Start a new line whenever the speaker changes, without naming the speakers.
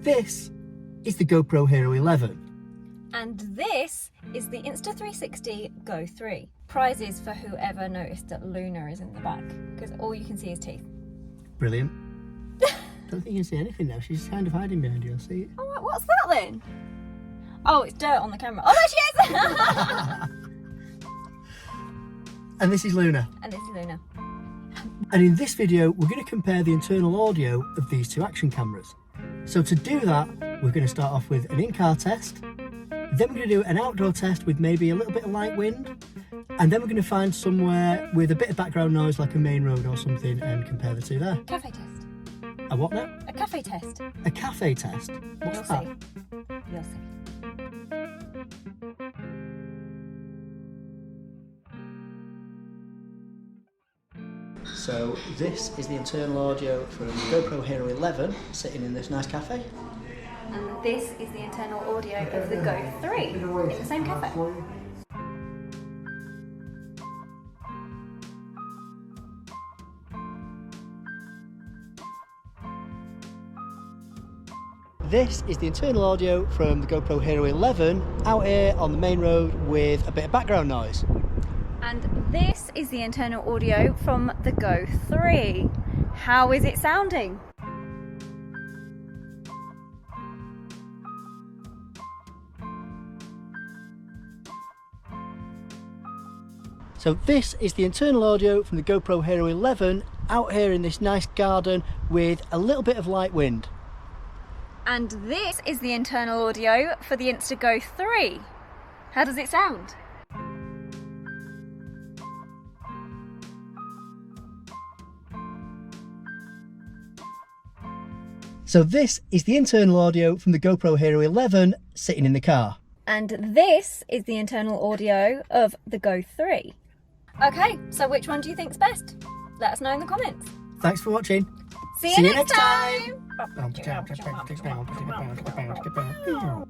This is the GoPro Hero 11.
And this is the Insta360 Go3. Prizes for whoever noticed that Luna is in the back, because all you can see is teeth.
Brilliant. Don't think you can see anything now. She's kind of hiding behind you. I'll see it.
Oh, what's that then? Oh, it's dirt on the camera. Oh, there she is!
And this is Luna.
And this is Luna.
And in this video, we're going to compare the internal audio of these two action cameras. So to do that, we're going to start off with an in-car test. Then we're going to do an outdoor test with maybe a little bit of light wind. And then we're going to find somewhere with a bit of background noise like a main road or something and compare the two there.
Cafe test.
A what now?
A cafe test.
A cafe test? What's
You'll
that?
see. You'll see.
So this is the internal audio from the GoPro Hero 11 sitting in this nice cafe.
And this is the internal audio of the Go3 in the same cafe.
This is the internal audio from the GoPro Hero 11 out here on the main road with a bit of background noise.
And this is the internal audio from the Go3. How is it sounding?
So this is the internal audio from the GoPro Hero 11 out here in this nice garden with a little bit of light wind.
And this is the internal audio for the Insta Go3. How does it sound?
So this is the internal audio from the GoPro Hero 11 sitting in the car.
And this is the internal audio of the Go3. Okay, so which one do you think's best? Let us know in the comments.
Thanks for watching.
See you next time.
time.